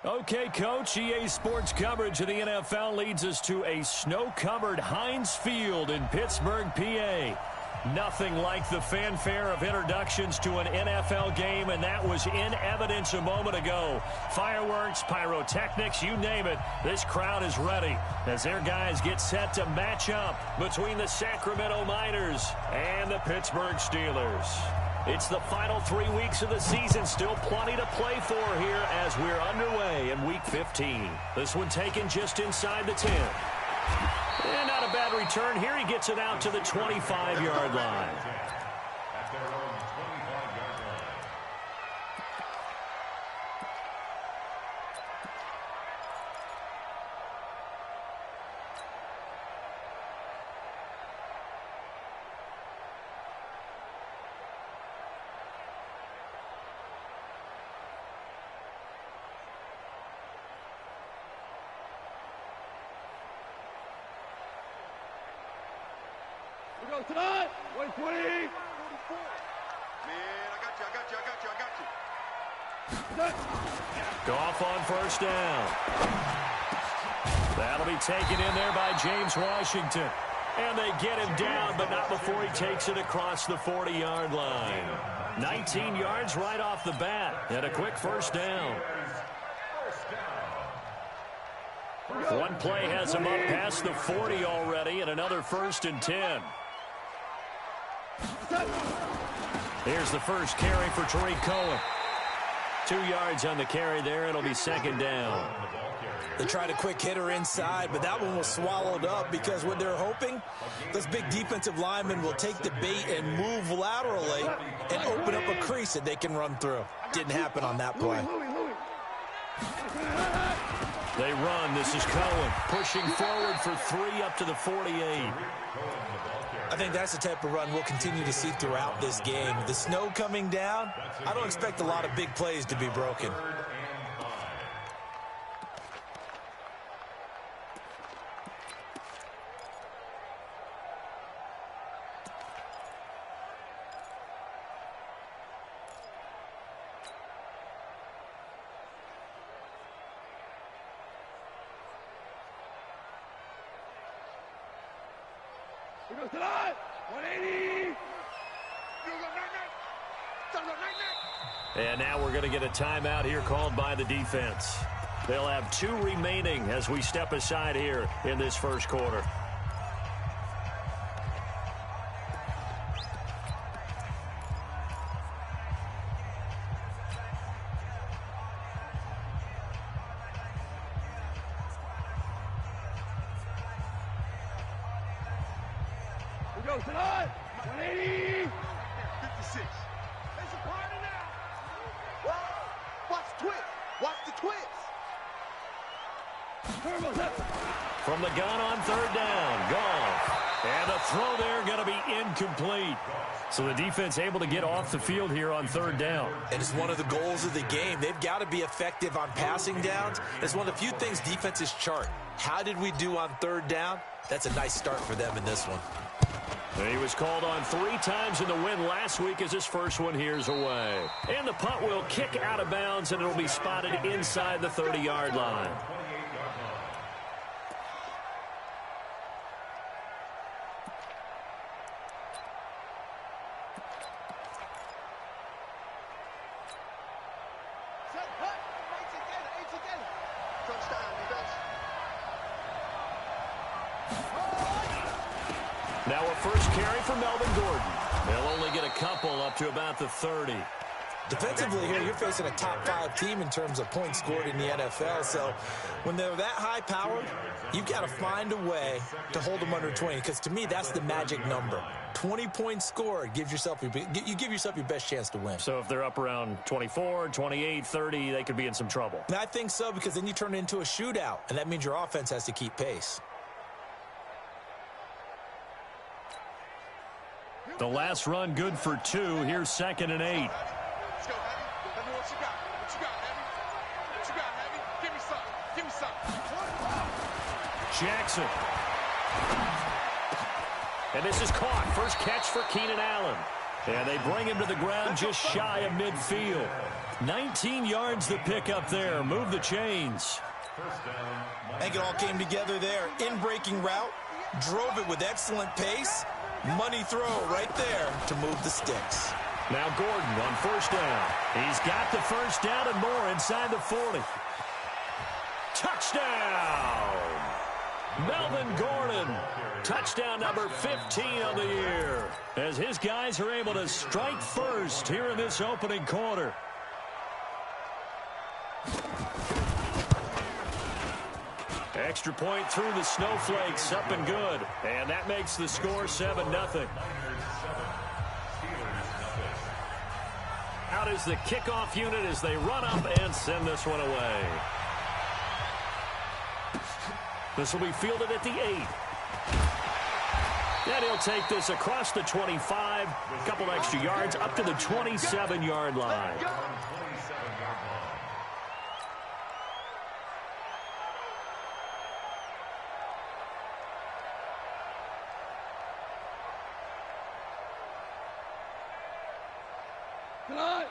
Okay, Coach, EA Sports coverage of the NFL leads us to a snow-covered Heinz Field in Pittsburgh, PA. Nothing like the fanfare of introductions to an NFL game, and that was in evidence a moment ago. Fireworks, pyrotechnics, you name it, this crowd is ready as their guys get set to match up between the Sacramento Miners and the Pittsburgh Steelers. It's the final 3 weeks of the season, still plenty to play for here as we're underway in Week 15. This one taken just inside the 10. And not a bad return here. He gets it out to the 25-yard line. Tonight, 120. Man, I got you. Goff on first down. That'll be taken in there by James Washington. And they get him down, but not before he takes it across the 40-yard line. 19 yards right off the bat, and a quick first down. One play has him up past the 40 already, and another 1st and 10. Here's the first carry for Tariq Cohen. 2 yards on the carry there. It'll be 2nd down. They tried a quick hitter inside, but that one was swallowed up because what they're hoping, those big defensive linemen will take the bait and move laterally and open up a crease that they can run through. Didn't happen on that play. They run. This is Cohen pushing forward for 3 up to the 48. I think that's the type of run we'll continue to see throughout this game. The snow coming down, I don't expect a lot of big plays to be broken. Tonight, 180. And now we're going to get a timeout here called by the defense. They'll have 2 remaining as we step aside here in this first quarter. Tonight, 180. 56. There's a party now. Watch the twist. Watch the twist. From the gun on 3rd down, Goff. And the throw there going to be incomplete. So the defense able to get off the field here on 3rd down. And it's one of the goals of the game. They've got to be effective on passing downs. It's one of the few things defenses chart. How did we do on 3rd down? That's a nice start for them in this one. He was called on 3 times in the win last week as his first one here's away. And the punt will kick out of bounds, and it'll be spotted inside the 30-yard line. Now a first carry for Melvin Gordon. They'll only get a couple up to about the 30. Defensively here, you're facing a top 5 team in terms of points scored in the NFL. So when they're that high-powered, you've got to find a way to hold them under 20. Because to me, that's the magic number. 20 points scored, you give yourself your best chance to win. So if they're up around 24, 28, 30, they could be in some trouble. And I think so, because then you turn it into a shootout, and that means your offense has to keep pace. The last run good for 2. Here's 2nd and 8. Let's go, Heavy. Let me know what you got. What you got, Heavy? What you got, Heavy? Give me something. Give me something. Jackson. And this is caught. First catch for Keenan Allen. And they bring him to the ground just shy of midfield. 19 yards to pick up there. Move the chains. I think it all came together there. In-breaking route, drove it with excellent pace. Money throw right there to move the sticks. Now Gordon on first down. He's got the first down and more inside the 40. Touchdown! Melvin Gordon. Touchdown number 15 on the year. As his guys are able to strike first here in this opening quarter. Extra point through the snowflakes, up and good. And that makes the score 7-0. Out is the kickoff unit as they run up and send this one away. This will be fielded at the 8. And he'll take this across the 25, a couple extra yards, up to the 27-yard line.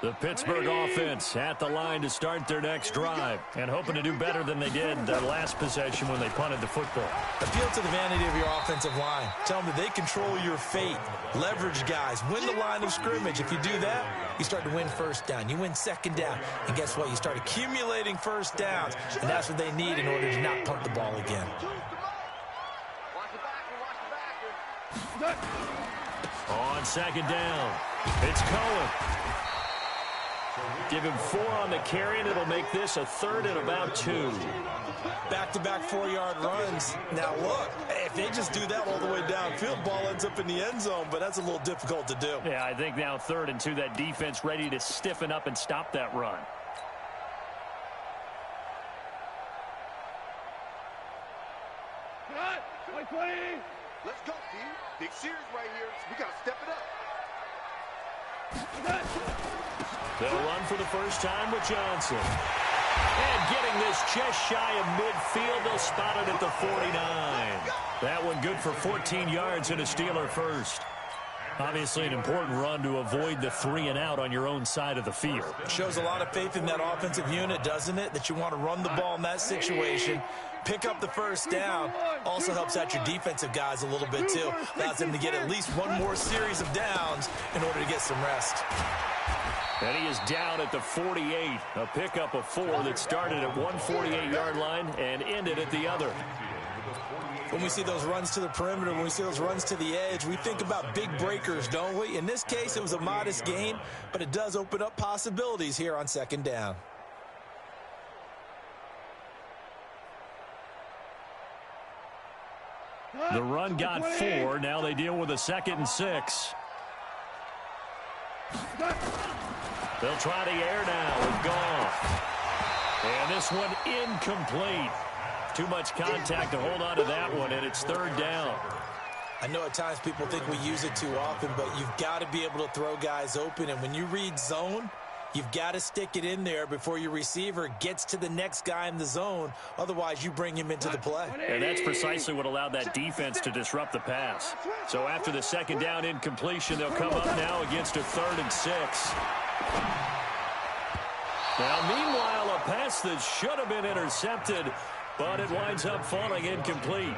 The Pittsburgh offense at the line to start their next drive and hoping to do better than they did their last possession when they punted the football. Appeal to the vanity of your offensive line. Tell them that they control your fate. Leverage guys. Win the line of scrimmage. If you do that, you start to win first down. You win second down. And guess what? You start accumulating first downs. And that's what they need in order to not punt the ball again. On second down, it's Cohen. Give him 4 on the carry, and it'll make this a 3rd and about 2. Back-to-back 4-yard runs. Now, look, if they just do that all the way downfield, ball ends up in the end zone, but that's a little difficult to do. Yeah, I think now 3rd and 2, that defense ready to stiffen up and stop that run. Let's go, team. Big series right here. We got to step it up. They'll run for the first time with Johnson. And getting this just shy of midfield, they'll spot it at the 49. That one good for 14 yards and a Steeler first. Obviously an important run to avoid the 3 and out on your own side of the field. Shows a lot of faith in that offensive unit, doesn't it? That you want to run the ball in that situation. Pick up the first down. Also helps out your defensive guys a little bit too. Allows them to get at least one more series of downs in order to get some rest. And he is down at the 48. A pickup of 4 that started at one 48-yard line and ended at the other. When we see those runs to the perimeter, when we see those runs to the edge, we think about big breakers, don't we? In this case, it was a modest gain, but it does open up possibilities here on second down. The run got 4. Now they deal with a 2nd and 6. They'll try the air now with Goff. And this one incomplete. Too much contact to hold on to that one, and it's 3rd down. I know at times people think we use it too often, but you've got to be able to throw guys open. And when you read zone, you've got to stick it in there before your receiver gets to the next guy in the zone. Otherwise, you bring him into the play. And that's precisely what allowed that defense to disrupt the pass. So after the 2nd down incompletion, they'll come up now against a 3rd and 6. Now, meanwhile, a pass that should have been intercepted, but it winds up falling incomplete.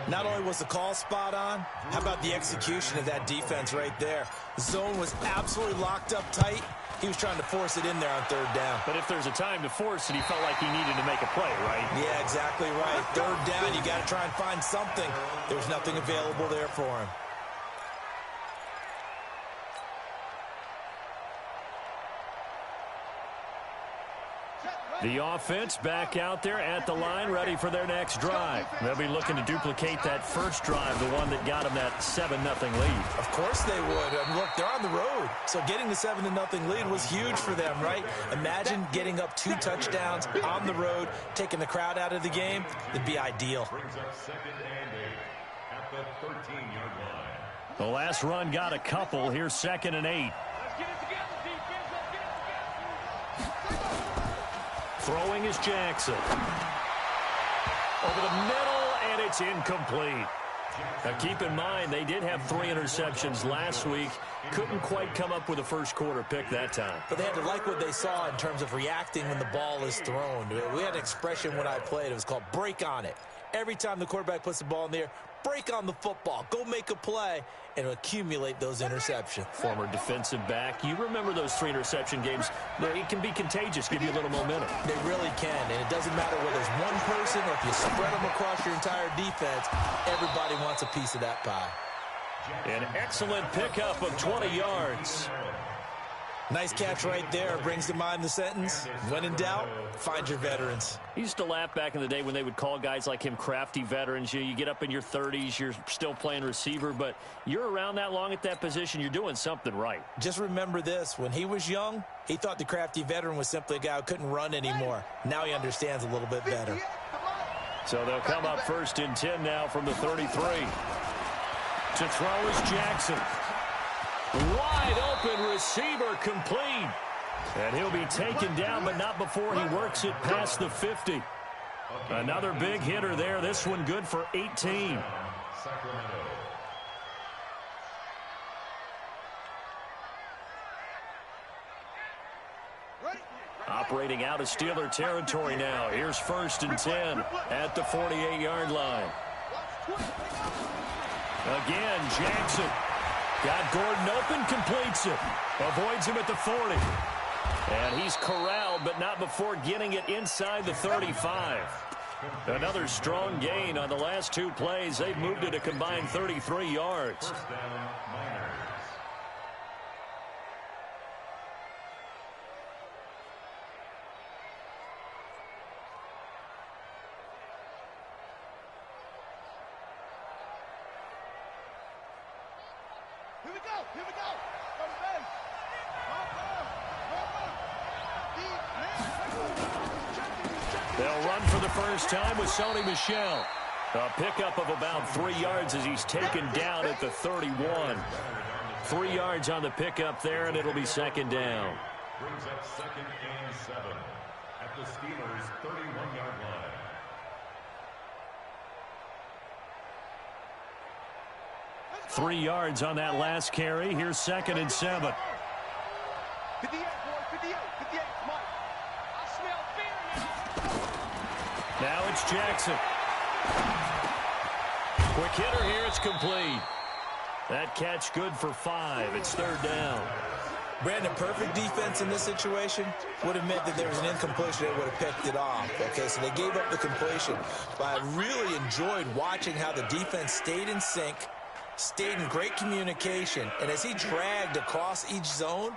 Not only was the call spot on, how about the execution of that defense right there? The zone was absolutely locked up tight. He was trying to force it in there on 3rd down. But if there's a time to force it, he felt like he needed to make a play, right? Yeah, exactly right. 3rd down, you got to try and find something. There was nothing available there for him. The offense back out there at the line, ready for their next drive. They'll be looking to duplicate that first drive, the one that got them that 7-0 lead. Of course they would. I mean, look, they're on the road. So getting the 7-0 lead was huge for them, right? Imagine getting up 2 touchdowns on the road, taking the crowd out of the game. It'd be ideal. The last run got a couple. Here's 2nd and 8. Throwing is Jackson. Over the middle, and it's incomplete. Now keep in mind, they did have 3 interceptions last week. Couldn't quite come up with a first quarter pick that time. But they had to like what they saw in terms of reacting when the ball is thrown. We had an expression when I played. It was called break on it. Every time the quarterback puts the ball in the air, break on the football. Go make a play and accumulate those interceptions. Former defensive back. You remember those 3 interception games. It can be contagious, give you a little momentum. They really can, and it doesn't matter whether it's one person or if you spread them across your entire defense. Everybody wants a piece of that pie. An excellent pickup of 20 yards. Nice catch right there. Brings to mind the sentence, when in doubt, find your veterans. He used to laugh back in the day when they would call guys like him crafty veterans. You get up in your 30s, you're still playing receiver, but you're around that long at that position, you're doing something right. Just remember this. When he was young, he thought the crafty veteran was simply a guy who couldn't run anymore. Now he understands a little bit better. So they'll come up 1st and 10 now from the 33. To throw is Jackson. Wide open receiver complete. And he'll be taken down, but not before he works it past the 50. Another big hitter there. This one good for 18. Operating out of Steeler territory now. Here's 1st and 10 at the 48-yard line. Again, Jackson. Got Gordon open, completes it. Avoids him at the 40. And he's corralled, but not before getting it inside the 35. Another strong gain on the last 2 plays. They've moved it a combined 33 yards. Here we go. Go to base. They'll run for the first time with Sony Michel. A pickup of about 3 yards as he's taken down at the 31. 3 yards on the pickup there, and it'll be 2nd down. Brings up 2nd and 7 at the Steelers' 31-yard line. Three yards on that last carry. Here's 2nd and 7. 58, boy, 58, Mike. I smell fear now. Now it's Jackson. Quick hitter here. It's complete. That catch good for 5. It's 3rd down. Brandon, perfect defense in this situation would have meant that there was an incompletion that would have picked it off. Okay, so they gave up the completion. But I really enjoyed watching how the defense stayed in sync, stayed in great communication, and as he dragged across each zone,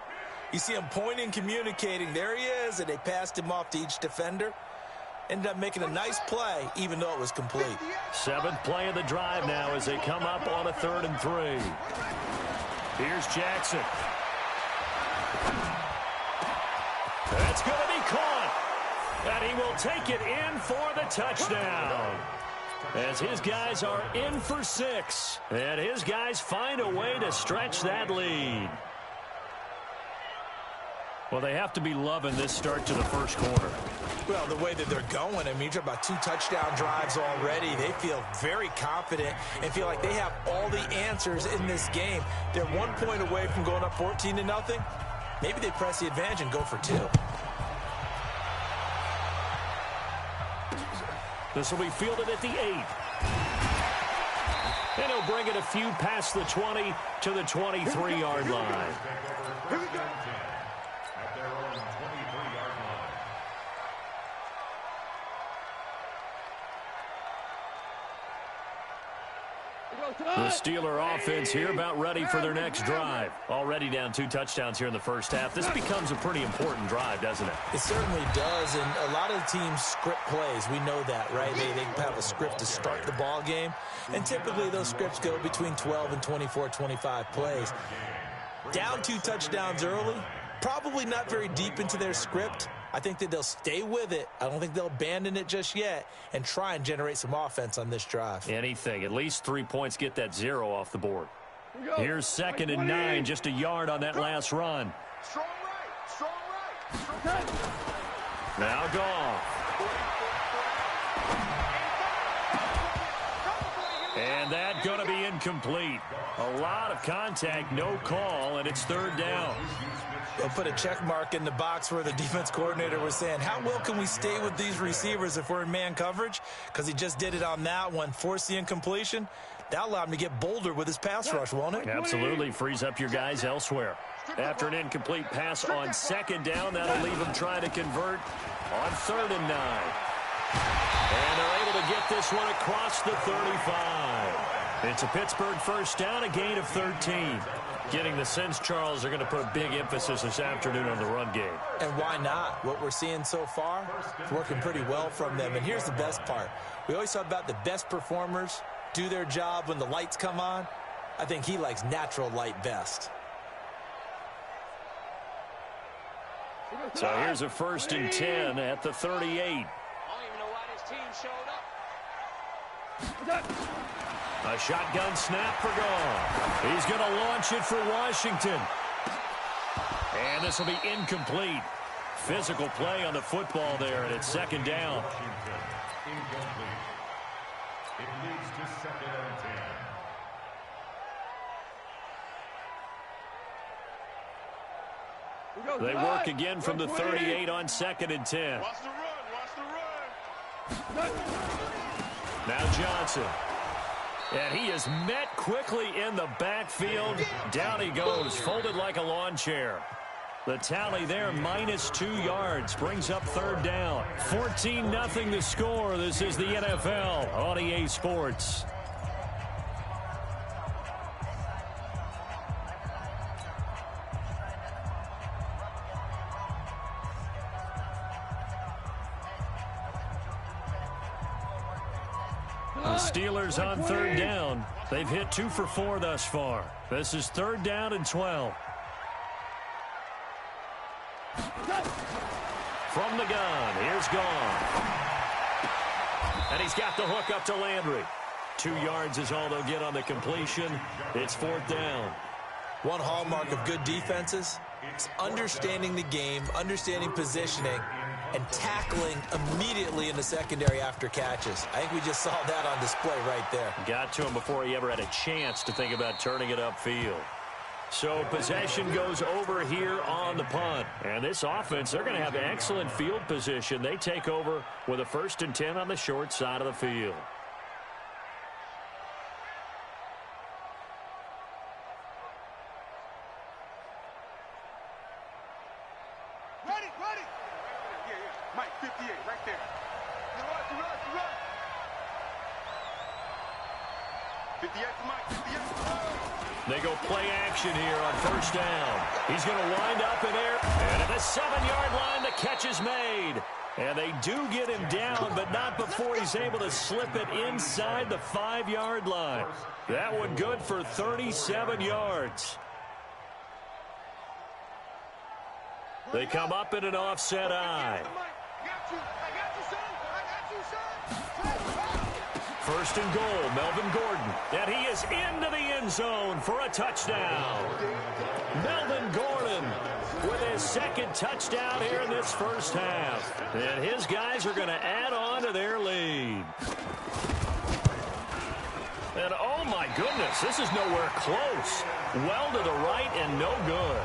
you see him pointing, communicating. There he is, and they passed him off to each defender. Ended up making a nice play, even though it was complete. 7th play of the drive now as they come up on a 3rd and 3. Here's Jackson. That's going to be caught. And he will take it in for the touchdown. As his guys are in for 6. And his guys find a way to stretch that lead. Well, they have to be loving this start to the first quarter. Well, the way that they're going, I mean, you're talking about 2 touchdown drives already. They feel very confident and feel like they have all the answers in this game. They're 1 point away from going up 14-0. Maybe they press the advantage and go for 2. This will be fielded at the 8. And he'll bring it a few past the 20 to the 23-yard line. Here we go. At their own 23-yard line. The Steeler offense here about ready for their next drive. Already down 2 touchdowns here in the first half. This becomes a pretty important drive, doesn't it? It certainly does, and a lot of teams script plays. We know that, right? They have a script to start the ball game, and typically those scripts go between 12 and 24, 25 plays. Down 2 touchdowns early, probably not very deep into their script. I think that they'll stay with it. I don't think they'll abandon it just yet and try and generate some offense on this drive. Anything. At least 3 points get that 0 off the board. Here's 2nd and 9, just a yard on that last run. Strong right, strong right. Now Goff. And that's going to be incomplete. A lot of contact, no call, and it's third down. They'll put a check mark in the box where the defense coordinator was saying, how well can we stay with these receivers if we're in man coverage? Because he just did it on that one, forced the incompletion. That allowed him to get bolder with his pass rush, won't it? Absolutely. Frees up your guys elsewhere. After an incomplete pass on second down, that'll leave him trying to convert on 3rd and 9. And they're able to get this one across the 35. It's a Pittsburgh first down, a gain of 13. Getting the sense, Charles, they're going to put a big emphasis this afternoon on the run game. And why not? What we're seeing so far is working pretty well from them. And here's the best part. We always talk about the best performers do their job when the lights come on. I think he likes natural light best. So here's a 1st and 10 at the 38. I don't even know why this team showed up. A shotgun snap for Gone. He's going to launch it for Washington. And this will be incomplete. Physical play on the football there, and it's 2nd down. Incomplete. It leads to 2nd and 10. They work again from the 38 on 2nd and 10. Watch the run. Watch the run. Now Johnson. And he is met quickly in the backfield. Down he goes, folded like a lawn chair. The tally there, -2 yards, brings up 3rd down. 14-0 the score. This is the NFL on EA Sports. The Steelers on 3rd down. They've hit 2 for 4 thus far. This is 3rd down and 12. From the gun, here's Gone. And he's got the hook up to Landry. 2 yards is all they'll get on the completion. It's 4th down. One hallmark of good defenses is understanding the game, understanding positioning, and tackling immediately in the secondary after catches. I think we just saw that on display right there. Got to him before he ever had a chance to think about turning it upfield. So possession goes over here on the punt. And this offense, they're going to have excellent field position. They take over with a 1st and 10 on the short side of the field. Ready. Yeah. Mike, 58, right there. You run. 58 to Mike, 58. They go play action here on 1st down. He's going to wind up in air. And at the 7-yard line, the catch is made. And they do get him down, but not before he's able to slip it inside the 5-yard line. That one good for 37 yards. They come up in an offset eye. First and goal, Melvin Gordon. And he is into the end zone for a touchdown. Melvin Gordon with his 2nd touchdown here in this first half. And his guys are going to add on to their lead. And oh my goodness, this is nowhere close. Well to the right and no good.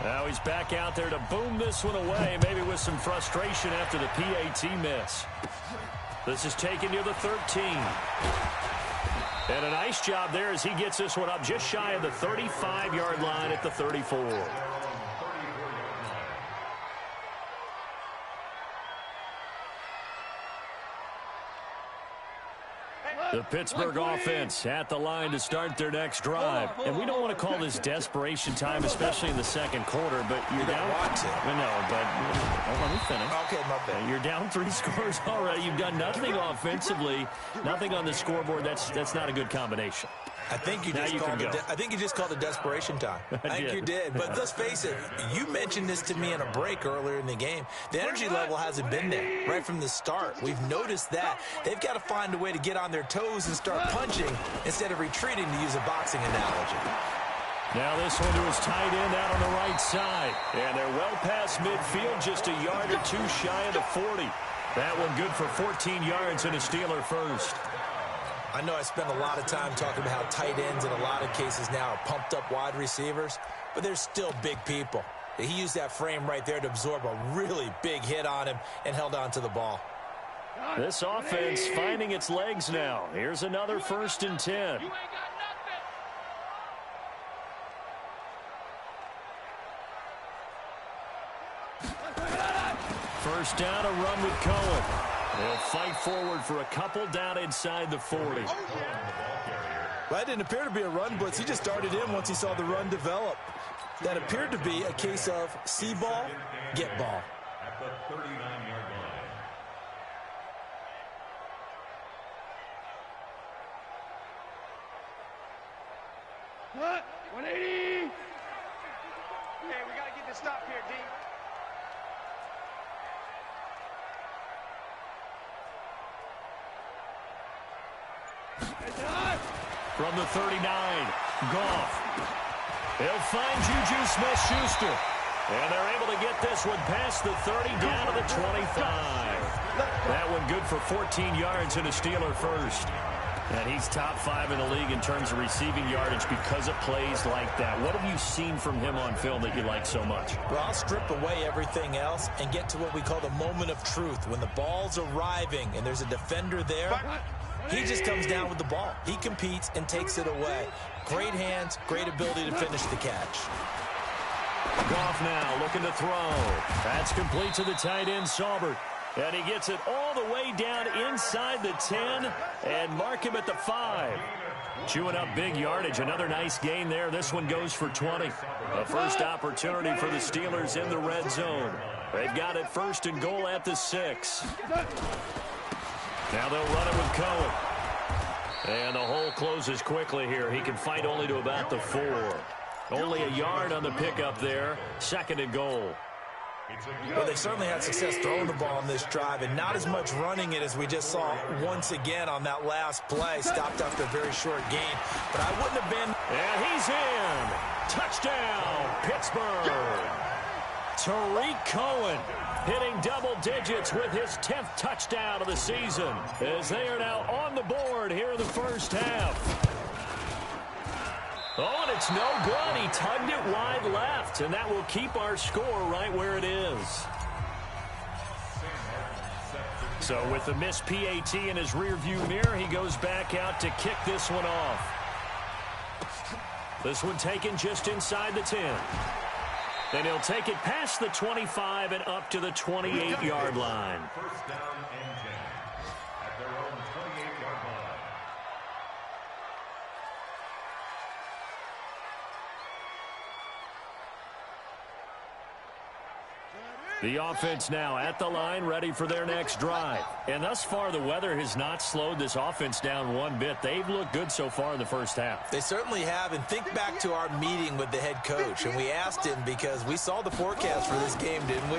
Now he's back out there to boom this one away, maybe with some frustration after the PAT miss. This is taken near the 13. And a nice job there as he gets this one up just shy of the 35-yard line at the 34. The Pittsburgh offense at the line to start their next drive. And we don't want to call this desperation time, especially in the 2nd quarter, but you're down. No, but let me finish. Okay, my bad. You're down 3 scores already. You've done nothing offensively, nothing on the scoreboard. That's not a good combination. I think you just called it desperation time. I think you did. But let's face it, you mentioned this to me in a break earlier in the game. The energy level hasn't been there right from the start. We've noticed that. They've got to find a way to get on their toes and start punching instead of retreating, to use a boxing analogy. Now this one to his tight end out on the right side. And they're well past midfield, just a yard or two shy of the 40. That one good for 14 yards and a Steeler first. I know I spend a lot of time talking about how tight ends in a lot of cases now are pumped up wide receivers, but they're still big people. He used that frame right there to absorb a really big hit on him and held on to the ball. This offense finding its legs now. Here's another 1st and 10. First down, a run with Cohen. They'll fight forward for a couple down inside the 40. Well, that didn't appear to be a run blitz. He just darted in once he saw the run develop. That appeared to be a case of see ball, get ball. At the 39-yard line. 180. Hey, we got to get this stop here, D. From the 39, Goff. They'll find Juju Smith-Schuster. And they're able to get this one past the 30 down to the 25. That one good for 14 yards and a Steeler first. And he's top 5 in the league in terms of receiving yardage because of plays like that. What have you seen from him on film that you like so much? Well, I'll strip away everything else and get to what we call the moment of truth. When the ball's arriving and there's a defender there, he just comes down with the ball. He competes and takes it away. Great hands, great ability to finish the catch. Goff now looking to throw. That's complete to the tight end, Saubert. And he gets it all the way down inside the 10 and mark him at the 5. Chewing up big yardage. Another nice gain there. This one goes for 20. A first opportunity for the Steelers in the red zone. They've got it 1st and goal at the 6. Now they'll run it with Cohen. And the hole closes quickly here. He can fight only to about the 4. Only a yard on the pickup there. 2nd and goal. Well, they certainly had success throwing the ball on this drive and not as much running it as we just saw once again on that last play. Stopped after a very short gain. But I wouldn't have been... And he's in. Touchdown, Pittsburgh. Tariq Cohen hitting double digits with his 10th touchdown of the season as they are now on the board here in the first half. Oh, and it's no good. He tugged it wide left, and that will keep our score right where it is. So with the missed PAT in his rearview mirror, he goes back out to kick this one off. This one taken just inside the 10. Then he'll take it past the 25 and up to the 28-yard line. First down and 10 at their own 28-yard line. The offense now at the line, ready for their next drive. And thus far, the weather has not slowed this offense down one bit. They've looked good so far in the first half. They certainly have. And think back to our meeting with the head coach. And we asked him because we saw the forecast for this game, didn't we?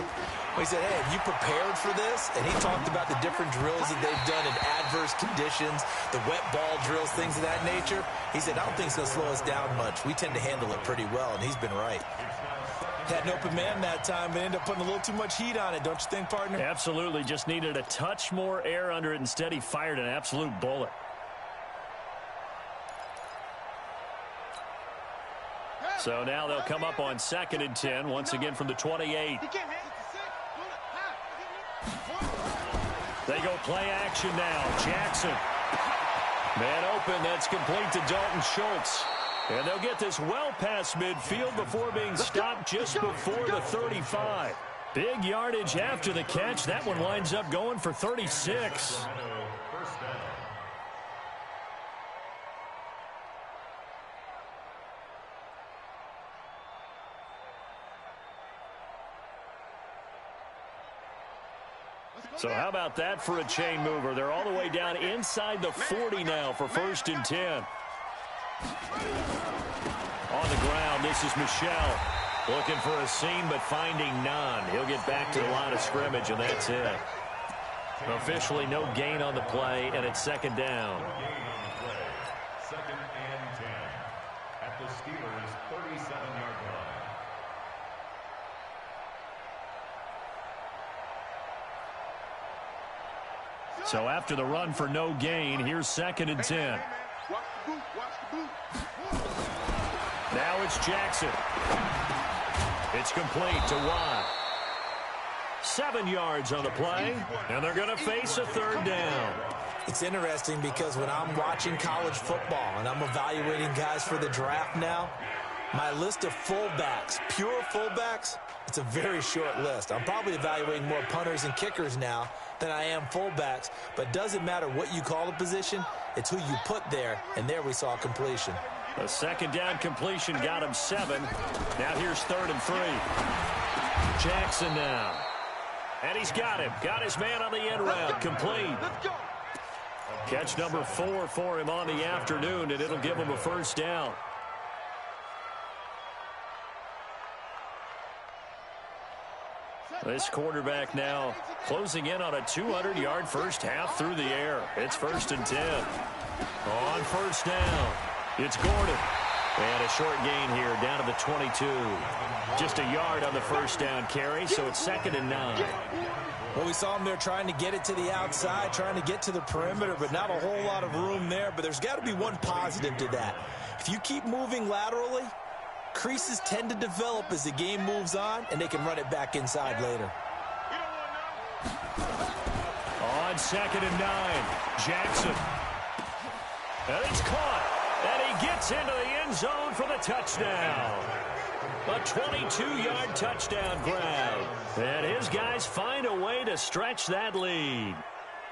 We said, hey, have you prepared for this? And he talked about the different drills that they've done in adverse conditions, the wet ball drills, things of that nature. He said, I don't think it's going to slow us down much. We tend to handle it pretty well, and he's been right. Had an open man that time, but ended up putting a little too much heat on it, don't you think, partner? Absolutely. Just needed a touch more air under it. Instead, he fired an absolute bullet. So now they'll come up on 2nd and 10, once again from the 28. They go play action now. Jackson. Man open. That's complete to Dalton Schultz. And they'll get this well past midfield before being stopped just before the 35. Big yardage after the catch. That one winds up going for 36. So how about that for a chain mover? They're all the way down inside the 40 now for 1st and 10. On the ground, this is Michel. Looking for a seam, but finding none. He'll get back to the line of scrimmage, and that's it. Officially no gain on the play, and it's 2nd down. 2nd and 10 at the Steelers' 30. So after the run for no gain, here's 2nd and 10. Now it's Jackson. It's complete to Watt. 7 yards on the play, and they're going to face a 3rd down. It's interesting because when I'm watching college football and I'm evaluating guys for the draft now, my list of fullbacks, pure fullbacks, it's a very short list. I'm probably evaluating more punters and kickers now than I am fullbacks, but it doesn't matter what you call the position, it's who you put there, and there we saw completion. A 2nd down completion got him 7. Now here's 3rd and 3. Jackson now. And he's got him. Got his man on the end route. Complete. Catch number 4 for him on the afternoon, and it'll give him a 1st down. This quarterback now closing in on a 200-yard first half through the air. It's 1st and 10. On 1st down, it's Gordon. And a short gain here down to the 22. Just a yard on the 1st down carry, so it's 2nd and 9. Well, we saw him there trying to get it to the outside, trying to get to the perimeter, but not a whole lot of room there. But there's got to be one positive to that. If you keep moving laterally, creases tend to develop as the game moves on, and they can run it back inside later. On 2nd and 9, Jackson. And it's caught. And he gets into the end zone for the touchdown. A 22-yard touchdown grab. And his guys find a way to stretch that lead.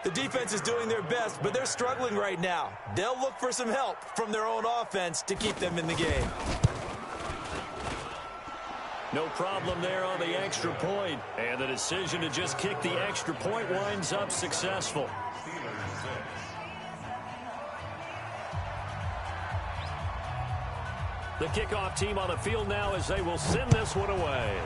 The defense is doing their best, but they're struggling right now. They'll look for some help from their own offense to keep them in the game. No problem there on the extra point. And the decision to just kick the extra point winds up successful. The kickoff team on the field now as they will send this one away.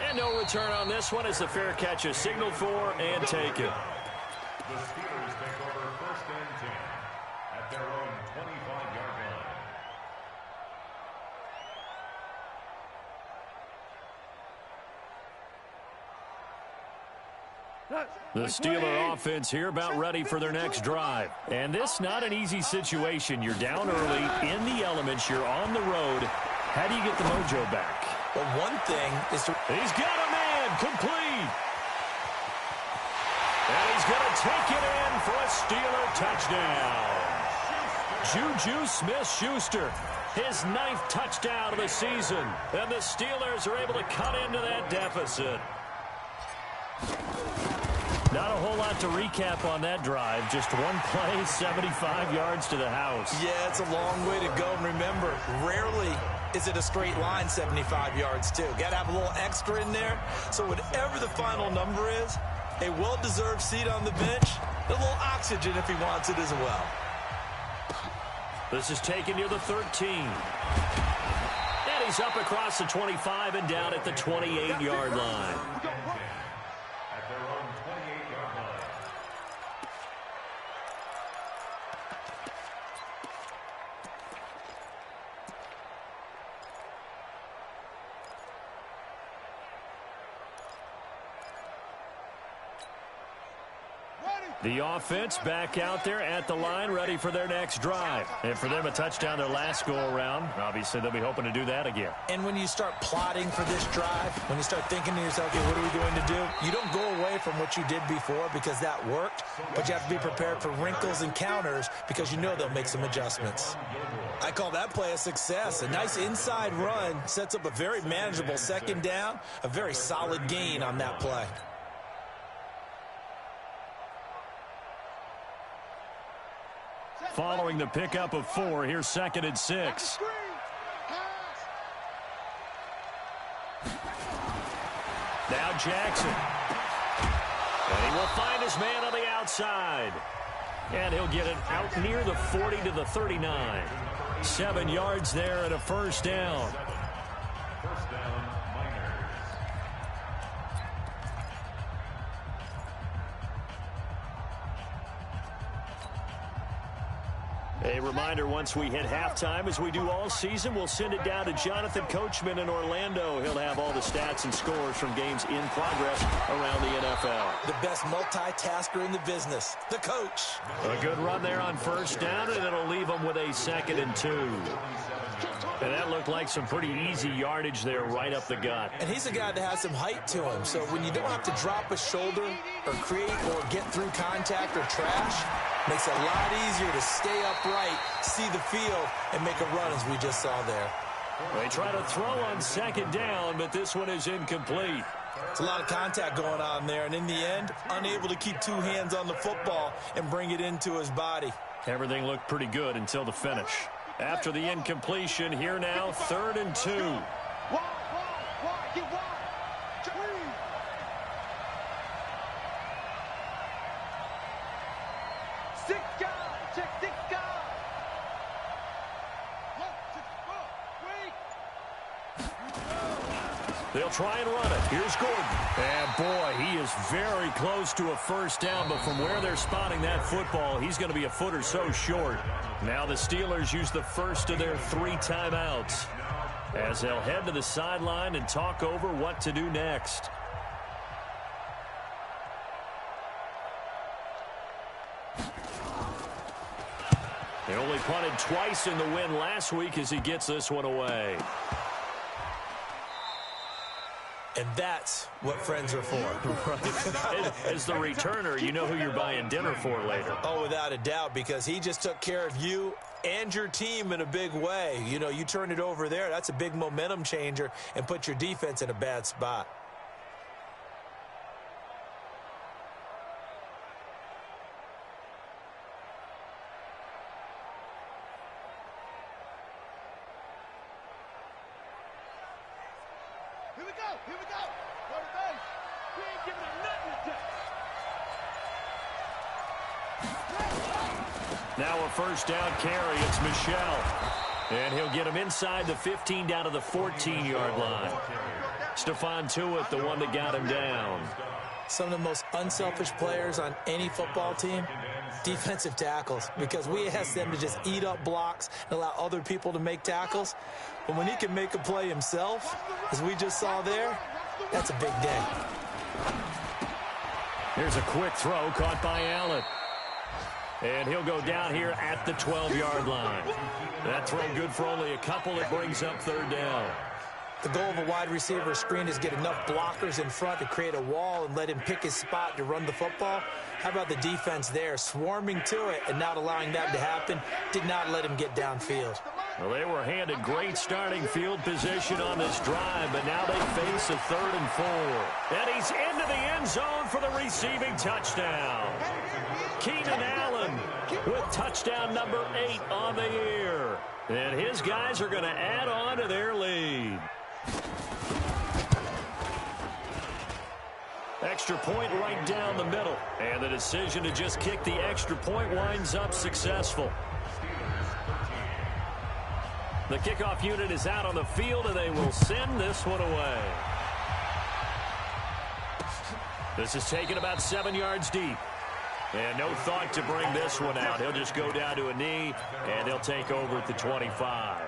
And no return on this one as the fair catch is signaled for and taken. The Steelers take over 1st and 10 at their own 25-yard line. The Steeler offense here about ready for their next drive. And this not an easy situation. You're down early, in the elements, you're on the road. How do you get the mojo back? Well, one thing is to... He's got a man, complete. And he's going to take it in for a Steeler touchdown. Juju Smith-Schuster, his 9th touchdown of the season. And the Steelers are able to cut into that deficit. Not a whole lot to recap on that drive. Just one play, 75 yards to the house. Yeah, it's a long way to go. And remember, rarely is it a straight line 75 yards, too. Got to have a little extra in there. So whatever the final number is, a well-deserved seat on the bench, a little oxygen if he wants it as well. This is taken near the 13. And he's up across the 25 and down at the 28-yard line. At their own 28-yard line. The offense back out there at the line, ready for their next drive. And for them, a touchdown their last go-around. Obviously, they'll be hoping to do that again. And when you start plotting for this drive, when you start thinking to yourself, okay, what are we going to do? You don't go away from what you did before because that worked, but you have to be prepared for wrinkles and counters because you know they'll make some adjustments. I call that play a success. A nice inside run sets up a very manageable 2nd down, a very solid gain on that play. Following the pickup of 4, here's 2nd and 6. Now Jackson. And he will find his man on the outside. And he'll get it out near the 40 to the 39. 7 yards there and a 1st down. First down, Miners. A reminder, once we hit halftime, as we do all season, we'll send it down to Jonathan Coachman in Orlando. He'll have all the stats and scores from games in progress around the NFL. The best multitasker in the business, the coach. A good run there on first down, and it'll leave them with a 2nd and 2. And that looked like some pretty easy yardage there right up the gut. And he's a guy that has some height to him, so when you don't have to drop a shoulder or create or get through contact or trash, makes it a lot easier to stay upright, see the field, and make a run as we just saw there. They try to throw on 2nd down, but this one is incomplete. It's a lot of contact going on there, and in the end, unable to keep 2 hands on the football and bring it into his body. Everything looked pretty good until the finish. After the incompletion, here now, 3rd and 2. Get wide. 6 guys. Check 6 guys. They'll try and run it. Here's Gordon. And boy, he is very close to a first down, but from where they're spotting that football, he's going to be a foot or so short. Now the Steelers use the first of their 3 timeouts as they'll head to the sideline and talk over what to do next. They only punted twice in the win last week as he gets this one away. And that's what friends are for. Right. As the returner, you know who you're buying dinner for later. Oh, without a doubt, because he just took care of you and your team in a big way. You know, you turn it over there, that's a big momentum changer and put your defense in a bad spot. Here we go. Go to base. We ain't giving him nothing to do. Now a first down carry. It's Michelle. And he'll get him inside the 15 down to the 14-yard line. Stephon Tuitt, the one that got him down. Some of the most unselfish players on any football team, defensive tackles, because we ask them to just eat up blocks and allow other people to make tackles. But when he can make a play himself, as we just saw there, that's a big day. Here's a quick throw caught by Allen. And he'll go down here at the 12-yard line. That throw good for only a couple. It brings up 3rd down. The goal of a wide receiver screen is get enough blockers in front to create a wall and let him pick his spot to run the football. How about the defense there, swarming to it and not allowing that to happen? Did not let him get downfield. Well, they were handed great starting field position on this drive, but now they face a 3rd and 4. And he's into the end zone for the receiving touchdown. Keenan Allen with touchdown number 8 on the year. And his guys are going to add on to their lead. Extra point right down the middle. And the decision to just kick the extra point winds up successful. The kickoff unit is out on the field, and they will send this one away. This is taken about 7 yards deep. And no thought to bring this one out. He'll just go down to a knee, and they'll take over at the 25.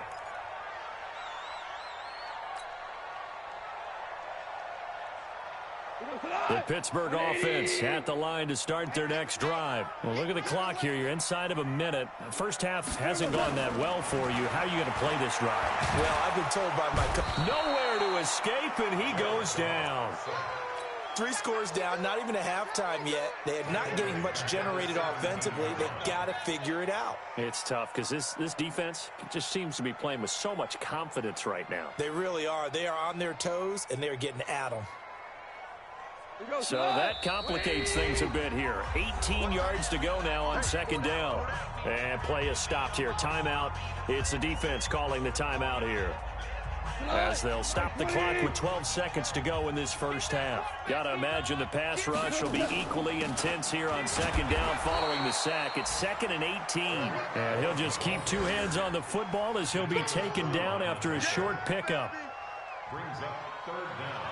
The Pittsburgh offense at the line to start their next drive. Well, look at the clock here. You're inside of a minute. First half hasn't gone that well for you. How are you going to play this drive? Well, I've been told by my coach. Nowhere to escape, and he goes down. 3 scores down, not even a halftime yet. They are not getting much generated offensively. They've got to figure it out. It's tough because this defense just seems to be playing with so much confidence right now. They really are. They are on their toes, and they're getting at them. So that complicates things a bit here. 18 yards to go now on 2nd down. And play is stopped here. Timeout. It's the defense calling the timeout here, as they'll stop the clock with 12 seconds to go in this first half. Got to imagine the pass rush will be equally intense here on 2nd down following the sack. It's 2nd and 18. And he'll just keep 2 hands on the football as he'll be taken down after a short pickup. Brings up 3rd down.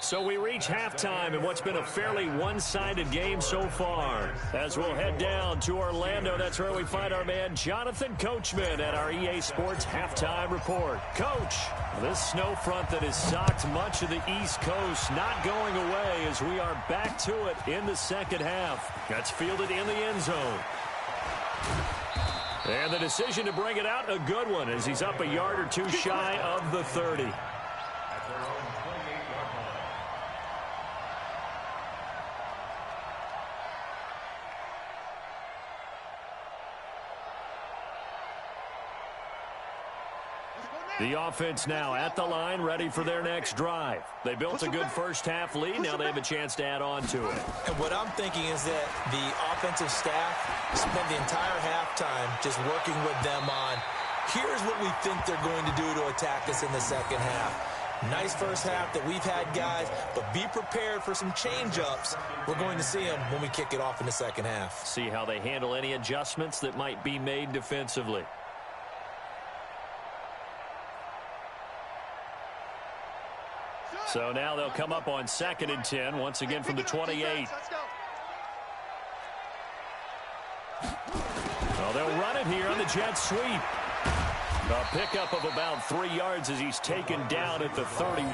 So we reach halftime in what's been a fairly one-sided game so far. As we'll head down to Orlando, that's where we find our man Jonathan Coachman at our EA Sports Halftime Report. Coach, this snow front that has socked much of the East Coast not going away as we are back to it in the second half. That's fielded in the end zone. And the decision to bring it out, a good one, as he's up a yard or two shy of the 30. The offense now at the line, ready for their next drive. They built a good first-half lead. Now they have a chance to add on to it. And what I'm thinking is that the offensive staff spent the entire halftime just working with them on, here's what we think they're going to do to attack us in the second half. Nice first half that we've had, guys, but be prepared for some change-ups. We're going to see them when we kick it off in the second half. See how they handle any adjustments that might be made defensively. So now they'll come up on 2nd and 10, once again from the 28. Well, they'll run it here on the jet sweep. A pickup of about 3 yards as he's taken down at the 31.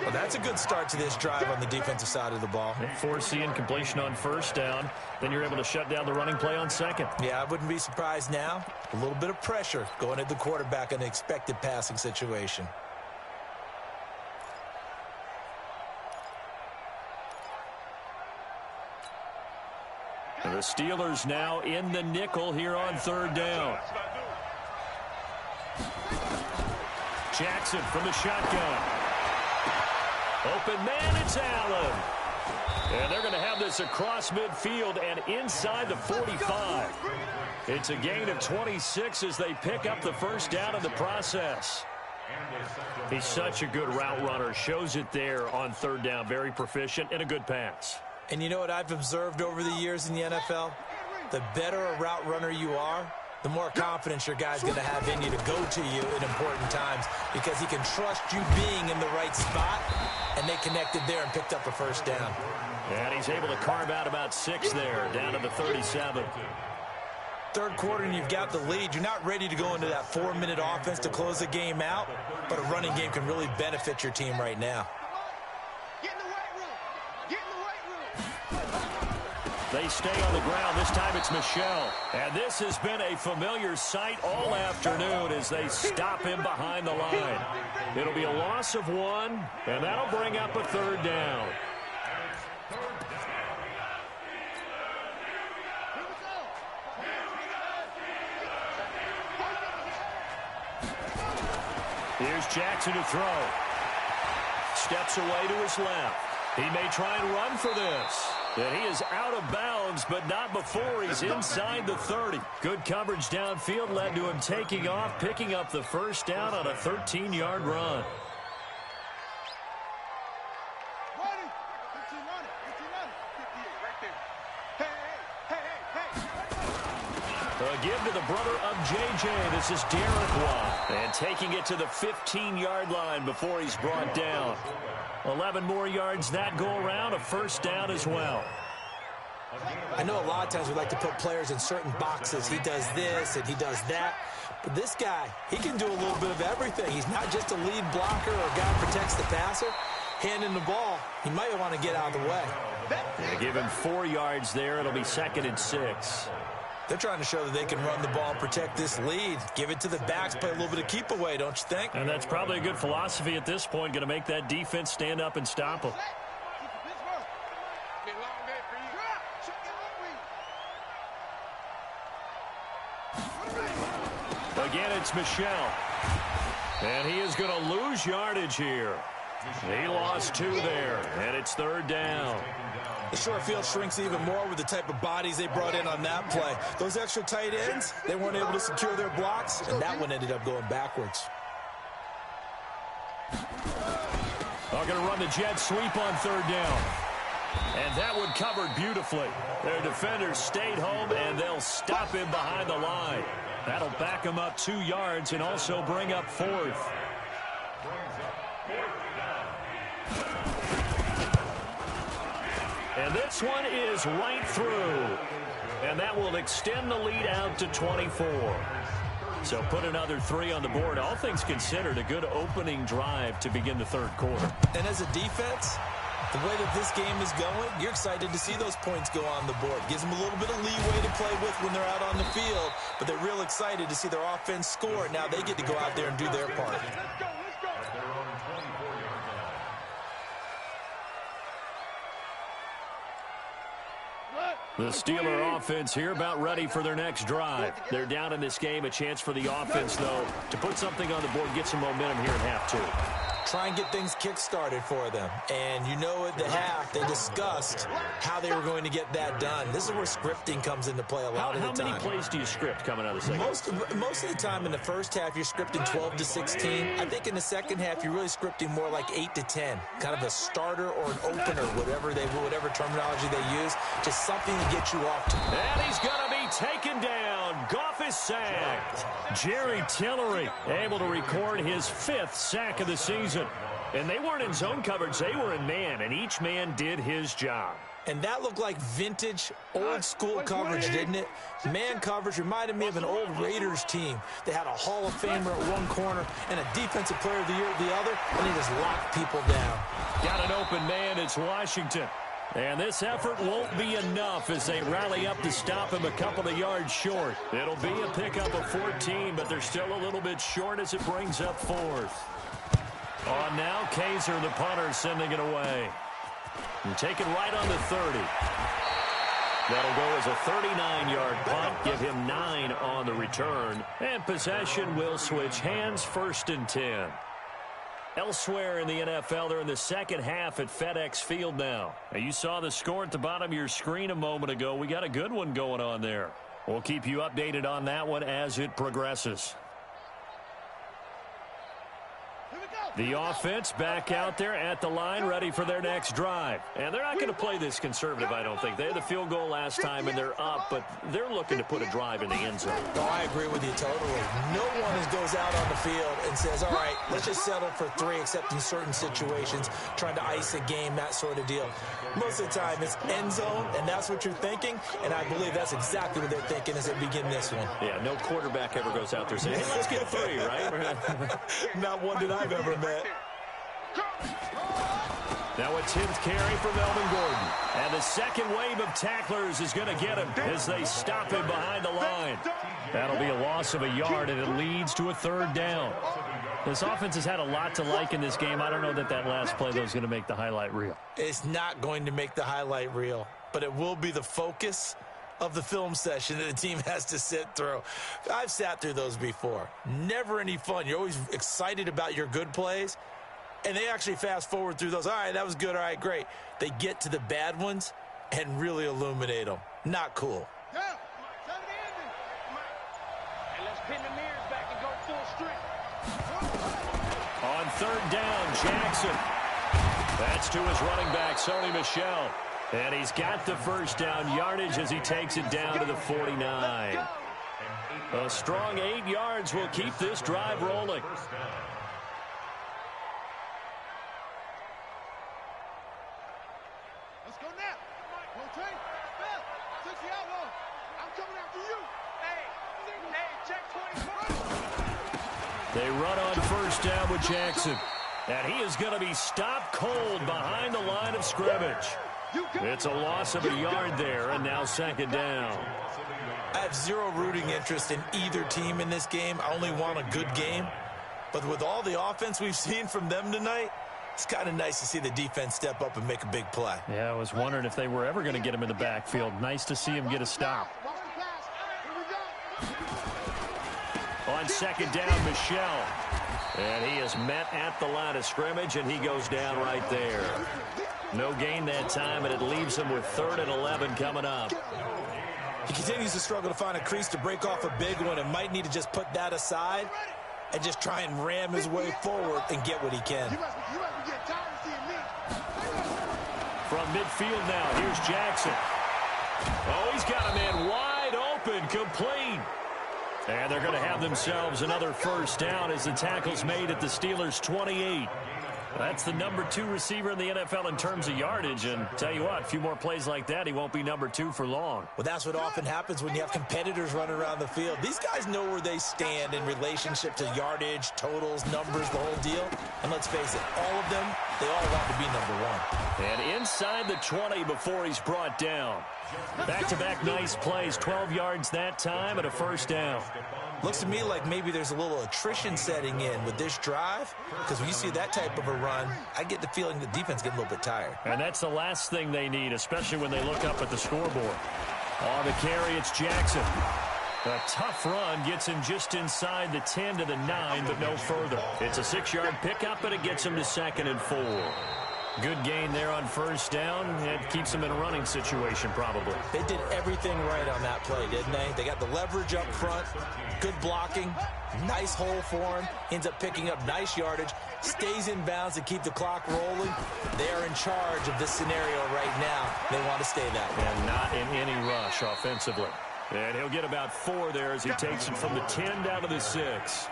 Well, that's a good start to this drive on the defensive side of the ball. Forcing completion on first down. Then you're able to shut down the running play on second. Yeah, I wouldn't be surprised now. A little bit of pressure going at the quarterback in an expected passing situation. The Steelers now in the nickel here on 3rd down. Jackson from the shotgun. Open man, it's Allen. And they're going to have this across midfield and inside the 45. It's a gain of 26 as they pick up the first down in the process. He's such a good route runner. Shows it there on 3rd down. Very proficient and a good pass. And you know what I've observed over the years in the NFL? The better a route runner you are, the more confidence your guy's going to have in you to go to you in important times because he can trust you being in the right spot, and they connected there and picked up a first down. And he's able to carve out about 6 there, down to the 37. Third quarter and you've got the lead. You're not ready to go into that 4-minute offense to close the game out, but a running game can really benefit your team right now. They stay on the ground. This time it's Michel. And this has been a familiar sight all afternoon as they stop him behind the line. It'll be a loss of 1, and that'll bring up a 3rd down. Here's Jackson to throw. Steps away to his left. He may try and run for this. And he is out of bounds, but not before he's inside the 30. Good coverage downfield led to him taking off, picking up the first down on a 13-yard run. A give to the brother of J.J. This is Derek Watt. And taking it to the 15-yard line before he's brought down. 11 more yards that go around, a first down as well. I know a lot of times we like to put players in certain boxes. He does this and he does that. But this guy, he can do a little bit of everything. He's not just a lead blocker or a guy who protects the passer. Handing the ball, he might want to get out of the way. They give him 4 yards there. It'll be 2nd and 6. They're trying to show that they can run the ball and protect this lead. Give it to the backs, play a little bit of keep away, don't you think? And that's probably a good philosophy at this point, going to make that defense stand up and stop them. Again, it's Michel. And he is going to lose yardage here. He lost 2 there, and it's 3rd down. The short field shrinks even more with the type of bodies they brought in on that play. Those extra tight ends, they weren't able to secure their blocks, and that one ended up going backwards. They're going to run the jet sweep on 3rd down. And that one covered beautifully. Their defenders stayed home, and they'll stop him behind the line. That'll back him up 2 yards and also bring up 4th. And this one is right through. And that will extend the lead out to 24. So put another 3 on the board. All things considered, a good opening drive to begin the third quarter. And as a defense, the way that this game is going, you're excited to see those points go on the board. Gives them a little bit of leeway to play with when they're out on the field, but they're real excited to see their offense score. Now they get to go out there and do their part. The Steeler offense here about ready for their next drive. They're down in this game. A chance for the offense, though, to put something on the board, get some momentum here in half two. Try and get things kick-started for them. And you know at the half, they discussed how they were going to get that done. This is where scripting comes into play a lot of the time. How many plays do you script coming out of the second? Most of the time in the first half, you're scripting 12 to 16. I think in the second half, you're really scripting more like 8 to 10. Kind of a starter or an opener, whatever terminology they use. Just something to get you off to. And he's going to be taken down. Goff is sacked. Jerry Tillery able to record his 5th sack of the season. And they weren't in zone coverage. They were in man, and each man did his job. And that looked like vintage, old-school coverage, didn't it? Man coverage reminded me of an old Raiders team. They had a Hall of Famer at one corner and a Defensive Player of the Year at the other, and they just locked people down. Got an open man. It's Washington. And this effort won't be enough as they rally up to stop him a couple of yards short. It'll be a pickup of 14, but they're still a little bit short as it brings up 4th. On now, Kaiser, the punter, sending it away. And taken right on the 30. That'll go as a 39-yard punt. Give him 9 on the return. And possession will switch hands, 1st and 10. Elsewhere in the NFL, they're in the second half at FedEx Field now. You saw the score at the bottom of your screen a moment ago. We got a good one going on there. We'll keep you updated on that one as it progresses. The offense back out there at the line, ready for their next drive. And they're not going to play this conservative, I don't think. They had the field goal last time, and they're up, but they're looking to put a drive in the end zone. Oh, I agree with you totally. No one goes out on the field and says, all right, let's just settle for 3, except in certain situations, trying to ice a game, that sort of deal. Most of the time, it's end zone, and that's what you're thinking, and I believe that's exactly what they're thinking as they begin this one. Yeah, no quarterback ever goes out there saying, hey, let's get 3, right? Not one that I've ever met. Now a 10th carry for Melvin Gordon. And the second wave of tacklers is going to get him as they stop him behind the line. That'll be a loss of a yard, and it leads to a 3rd down. This offense has had a lot to like in this game. I don't know that last play, though, is going to make the highlight reel. It's not going to make the highlight reel, but it will be the focus of the film session that the team has to sit through. I've sat through those before. Never any fun. You're always excited about your good plays, and they actually fast forward through those. All right, that was good. All right, great. They get to the bad ones and really illuminate them. Not cool. And let's pin the mirrors back and go full strength. On 3rd down, Jackson. That's to his running back, Sony Michel. And he's got the 1st down yardage as he takes it down to the 49. A strong 8 yards will keep this drive rolling. Let's go now. Rotate. Bell. Touch the outlaw. I'm coming after you. Hey, check 20. They run on 1st down with Jackson. And he is going to be stopped cold behind the line of scrimmage. It's a loss of a yard there, and now 2nd down. I have zero rooting interest in either team in this game. I only want a good game. But with all the offense we've seen from them tonight, it's kind of nice to see the defense step up and make a big play. Yeah, I was wondering if they were ever going to get him in the backfield. Nice to see him get a stop. On 2nd down, Michel. And he is met at the line of scrimmage, and he goes down right there. No gain that time, and it leaves him with 3rd and 11 coming up. He continues to struggle to find a crease to break off a big one and might need to just put that aside and just try and ram his way forward and get what he can. From midfield now, here's Jackson. Oh, he's got a man wide open, complete. And they're going to have themselves another 1st down as the tackle's made at the Steelers' 28. That's the number 2 receiver in the NFL in terms of yardage. And tell you what, a few more plays like that, he won't be number 2 for long. Well, that's what often happens when you have competitors running around the field. These guys know where they stand in relationship to yardage, totals, numbers, the whole deal. And let's face it, all of them, they all want to be number 1. And inside the 20 before he's brought down. Back-to-back nice plays, 12 yards that time and a first down. Looks to me like maybe there's a little attrition setting in with this drive, because when you see that type of a run, I get the feeling the defense getting a little bit tired. And that's the last thing they need, especially when they look up at the scoreboard. On the carry, it's Jackson. A tough run gets him just inside the 10 to the 9, but no further. It's a 6-yard pickup, and it gets him to 2nd and 4. Good gain there on first down. It keeps him in a running situation, probably. They did everything right on that play, didn't they? They got the leverage up front, good blocking, nice hole for him, ends up picking up nice yardage, stays in bounds to keep the clock rolling. They are in charge of this scenario right now. They want to stay that way. And not in any rush offensively. And he'll get about 4 there as he takes it from the 10 down to the 6.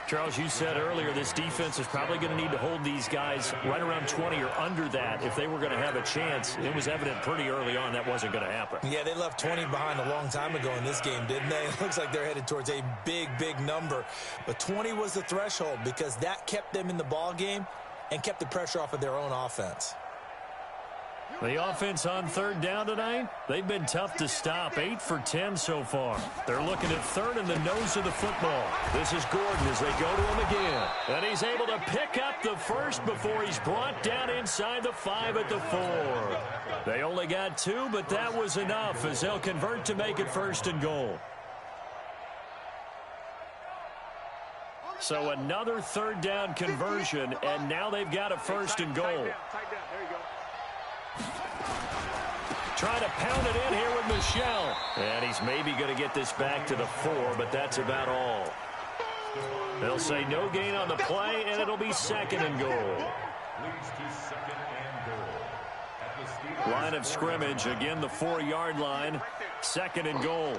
Charles, you said earlier this defense is probably going to need to hold these guys right around 20 or under that if they were going to have a chance. It was evident pretty early on that wasn't going to happen. Yeah, they left 20 behind a long time ago in this game, didn't they? It looks like they're headed towards a big, big number. But 20 was the threshold because that kept them in the ball game and kept the pressure off of their own offense. The offense on 3rd down tonight, they've been tough to stop. 8 for 10 so far. They're looking at 3rd in the nose of the football. This is Gordon as they go to him again. And he's able to pick up the first before he's brought down inside the 5 at the 4. They only got 2, but that was enough as they'll convert to make it 1st and goal. So another 3rd down conversion, and now they've got a 1st and goal. Trying to pound it in here with Michelle. And he's maybe going to get this back to the 4, but that's about all. They'll say no gain on the play, and it'll be 2nd and goal. Line of scrimmage, again the 4-yard line. 2nd and goal.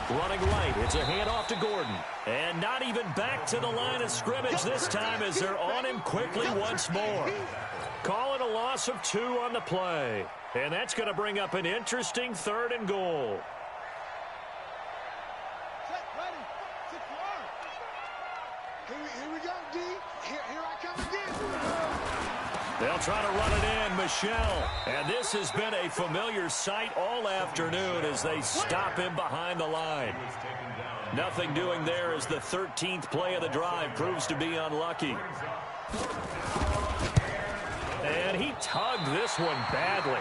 Running right, it's a handoff to Gordon. And not even back to the line of scrimmage this time as they're on him quickly once more. Call it a loss of 2 on the play. And that's going to bring up an interesting 3rd and goal. Set, ready, 6 yards. Here we go, D. Here I come again. They'll try to run it in, Michelle. And this has been a familiar sight all afternoon as they stop him behind the line. Nothing doing there as the 13th play of the drive proves to be unlucky. And he tugged this one badly.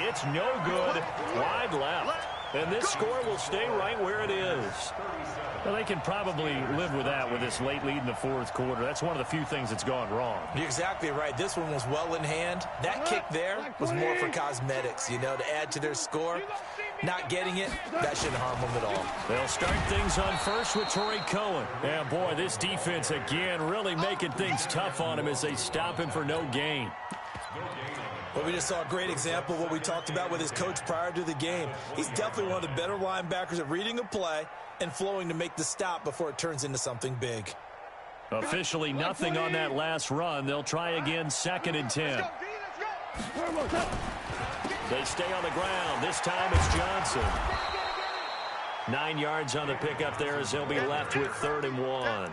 It's no good. Wide left. And this score will stay right where it is. Well, they can probably live with that with this late lead in the 4th quarter. That's one of the few things that's gone wrong. You're exactly right. This one was well in hand. That kick there was more for cosmetics, you know, to add to their score. Not getting it, that shouldn't harm them at all. They'll start things on first with Torrey Cohen. And, boy, this defense, again, really making things tough on him as they stop him for no gain. Well, we just saw a great example of what we talked about with his coach prior to the game. He's definitely one of the better linebackers at reading a play and flowing to make the stop before it turns into something big. Officially nothing on that last run. They'll try again 2nd and 10. They stay on the ground. This time it's Johnson. 9 yards on the pickup there as they'll be left with 3rd and 1.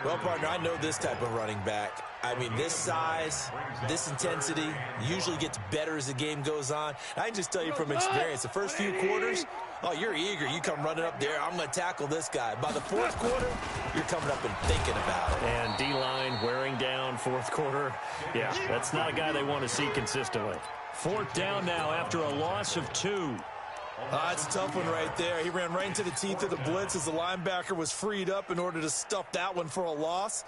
Well, partner, I know this type of running back. I mean, this size, this intensity usually gets better as the game goes on. I can just tell you from experience, the first few quarters, oh, you're eager. You come running up there. I'm going to tackle this guy. By the 4th quarter, you're coming up and thinking about it. And D-line wearing down 4th quarter. Yeah, that's not a guy they want to see consistently. 4th down now after a loss of 2. It's a tough one right there. He ran right into the teeth of the blitz as the linebacker was freed up in order to stuff that one for a loss.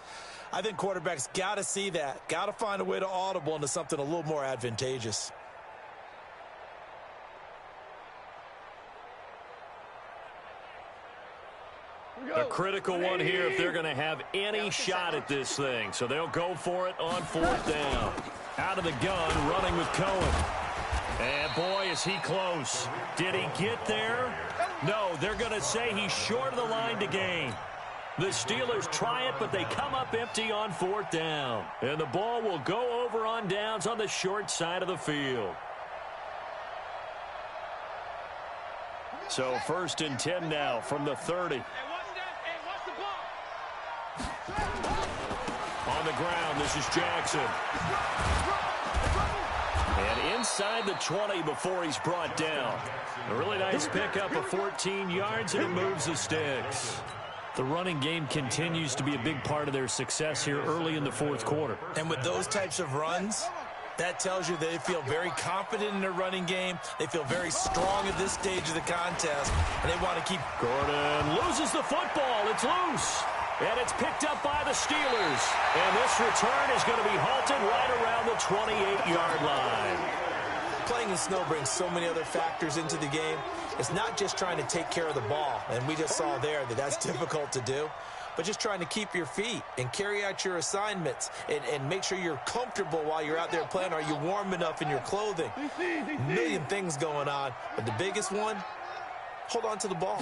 I think quarterbacks got to see that. Got to find a way to audible into something a little more advantageous. A critical one here if they're going to have any shot at this thing. So they'll go for it on 4th down. Out of the gun, running with Cohen. And, boy, is he close. Did he get there? No, they're going to say he's short of the line to gain. The Steelers try it, but they come up empty on 4th down. And the ball will go over on downs on the short side of the field. So 1st and 10 now from the 30. On the ground, this is Jackson. And inside the 20 before he's brought down. A really nice pickup of 14 yards, and it moves the sticks. The running game continues to be a big part of their success here early in the 4th quarter. And with those types of runs, that tells you they feel very confident in their running game. They feel very strong at this stage of the contest, and they want to keep. Gordon loses the football. It's loose. And it's picked up by the Steelers. And this return is going to be halted right around the 28-yard line. Playing in snow brings so many other factors into the game. It's not just trying to take care of the ball, and we just saw there that that's difficult to do, but just trying to keep your feet and carry out your assignments and make sure you're comfortable while you're out there playing. Are you warm enough in your clothing? A million things going on, but the biggest one, hold on to the ball.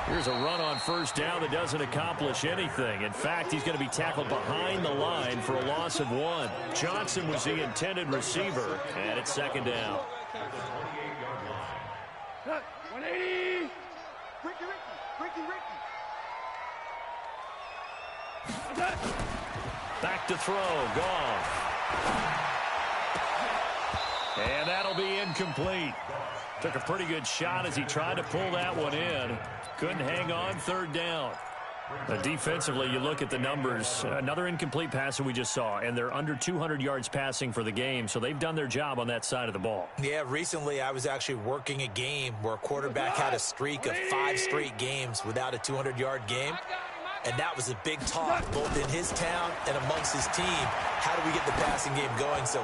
Here's a run on 1st down that doesn't accomplish anything. In fact, he's going to be tackled behind the line for a loss of 1. Johnson was the intended receiver, and it's 2nd down. 180. Ricky. Back to throw. Goff. And that'll be incomplete. Took a pretty good shot as he tried to pull that one in. Couldn't hang on 3rd down. Defensively, you look at the numbers. Another incomplete pass that we just saw, and they're under 200 yards passing for the game, so they've done their job on that side of the ball. Yeah, recently I was actually working a game where a quarterback had a streak of 5 straight games without a 200-yard game, and that was a big talk both in his town and amongst his team. How do we get the passing game going? So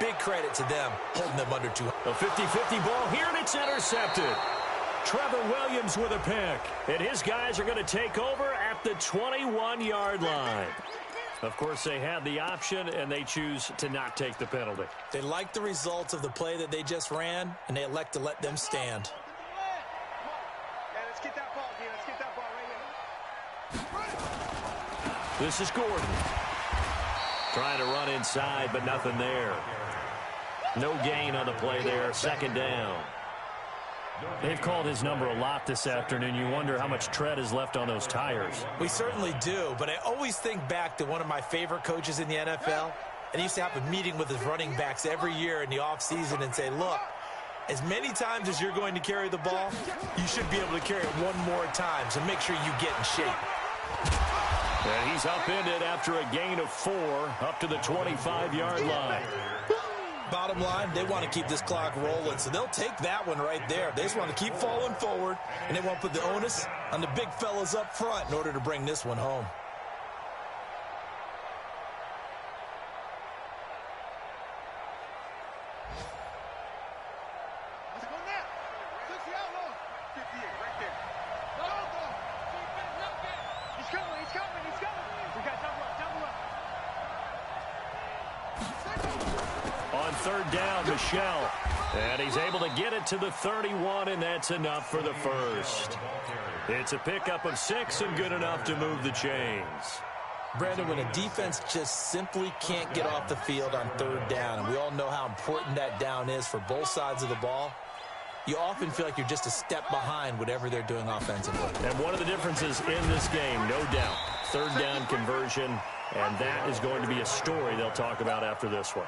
big credit to them, holding them under 200. A 50-50 ball here, and it's intercepted. Trevor Williams with a pick, and his guys are going to take over at the 21-yard line. Of course, they had the option, and they choose to not take the penalty. They like the results of the play that they just ran, and they elect to let them stand. Yeah, let's get that ball, Let's get that ball right here. This is Gordon. Trying to run inside, but nothing there. No gain on the play there. 2nd down. They've called his number a lot this afternoon. You wonder how much tread is left on those tires. We certainly do, but I always think back to one of my favorite coaches in the NFL, and he used to have a meeting with his running backs every year in the offseason and say, look, as many times as you're going to carry the ball, you should be able to carry it one more time, so make sure you get in shape. And he's upended after a gain of 4 up to the 25-yard line. Bottom line, they want to keep this clock rolling, so they'll take that one right there. They just want to keep falling forward, and they want to put the onus on the big fellas up front in order to bring this one home. Let's go now. 60 out long. 58, right there. Go. He's coming. We got double up. On 3rd down, Michelle. And he's able to get it to the 31, and that's enough for the first. It's a pickup of 6 and good enough to move the chains. Brandon, when a defense just simply can't get off the field on 3rd down, and we all know how important that down is for both sides of the ball, you often feel like you're just a step behind whatever they're doing offensively. And one of the differences in this game, no doubt, 3rd down conversion, and that is going to be a story they'll talk about after this one.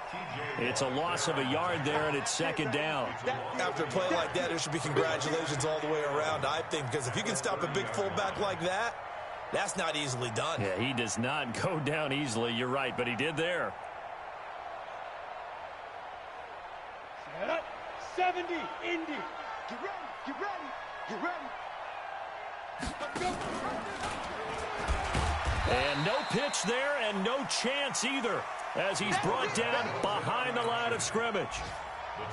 It's a loss of a yard there, and it's 2nd down. After a play like that, there should be congratulations all the way around, I think, because if you can stop a big fullback like that, that's not easily done. Yeah, he does not go down easily. You're right, but he did there. 70, Indy. Get ready. Let's go. And no pitch there, and no chance either, as he's brought down behind the line of scrimmage.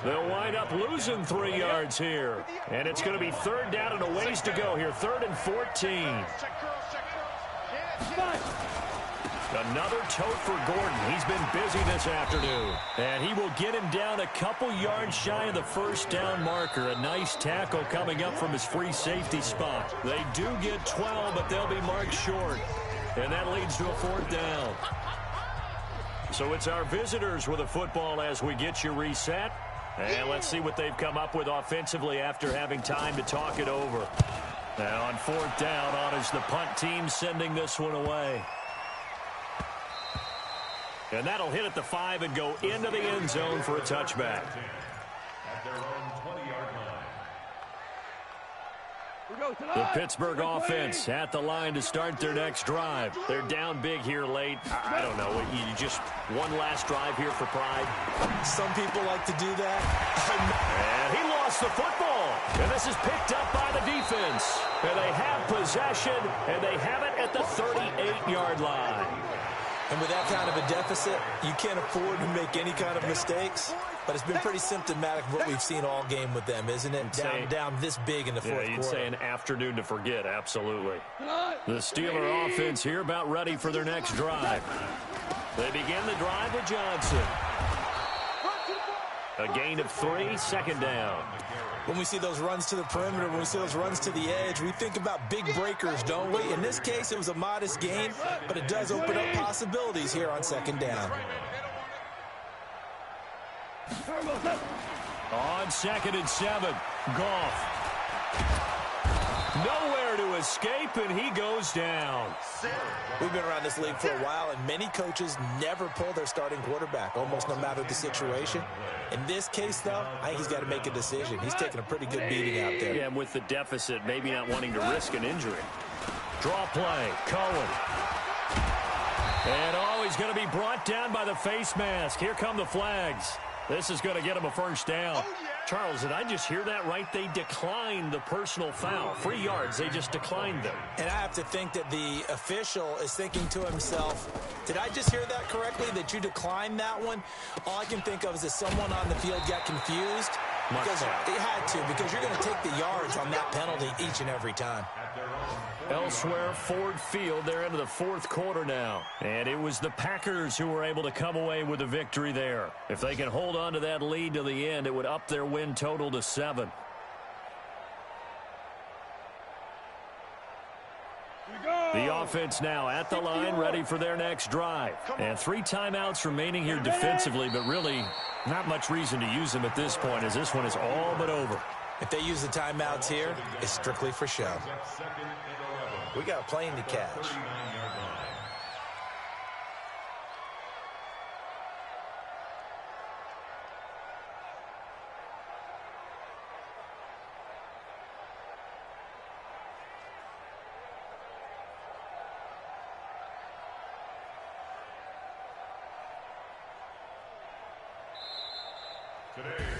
They'll wind up losing 3 yards here. And it's going to be 3rd down and a ways to go here. 3rd and 14. Another tote for Gordon. He's been busy this afternoon. And he will get him down a couple yards shy of the first down marker. A nice tackle coming up from his free safety spot. They do get 12, but they'll be marked short. And that leads to a 4th down. So it's our visitors with a football as we get you reset. And let's see what they've come up with offensively after having time to talk it over. Now on 4th down, on is the punt team sending this one away. And that'll hit at the 5 and go into the end zone for a touchback. At their own 20-yard line. The Pittsburgh offense at the line to start their next drive. They're down big here late. I don't know. You just one last drive here for pride. Some people like to do that. And he lost the football. And this is picked up by the defense. And they have possession, and they have it at the 38-yard line. And with that kind of a deficit, you can't afford to make any kind of mistakes. But it's been pretty symptomatic of what we've seen all game with them, isn't it? Down this big in the fourth quarter. You'd say an afternoon to forget, absolutely. The Steeler offense here about ready for their next drive. They begin the drive with Johnson. A gain of 3, 2nd down. When we see those runs to the perimeter, when we see those runs to the edge, we think about big breakers, don't we? In this case, it was a modest gain, but it does open up possibilities here on 2nd down. On 2nd and 7, Goff. Nowhere to escape, and he goes down. We've been around this league for a while, and many coaches never pull their starting quarterback, almost no matter the situation. In this case, though, I think he's got to make a decision. He's taking a pretty good beating out there. Yeah, and with the deficit, maybe not wanting to risk an injury. Draw play, Cohen. And he's going to be brought down by the face mask. Here come the flags. This is going to get him a 1st down. Charles, did I just hear that right? They declined the personal foul. 3 yards, they just declined them. And I have to think that the official is thinking to himself, did I just hear that correctly, that you declined that one? All I can think of is that someone on the field got confused. Because they had to, because you're going to take the yards on that penalty each and every time. Elsewhere, Ford Field, they're into the 4th quarter now. And it was the Packers who were able to come away with a victory there. If they can hold on to that lead to the end, it would up their win total to 7. The offense now at the line, ready for their next drive. And 3 timeouts remaining here defensively, but really not much reason to use them at this point, as this one is all but over. If they use the timeouts here, it's strictly for show. We got a plane to catch.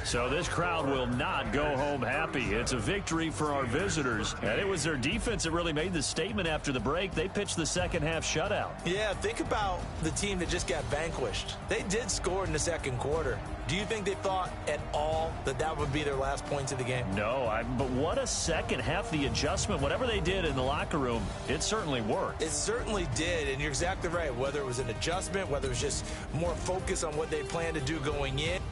So this crowd will not go home happy. It's a victory for our visitors. And it was their defense that really made the statement after the break. They pitched the second half shutout. Yeah, think about the team that just got vanquished. They did score in the second quarter. Do you think they thought at all that that would be their last points of the game? No, but what a second half. The adjustment, whatever they did in the locker room, it certainly worked. It certainly did, and you're exactly right. Whether it was an adjustment, whether it was just more focus on what they planned to do going in,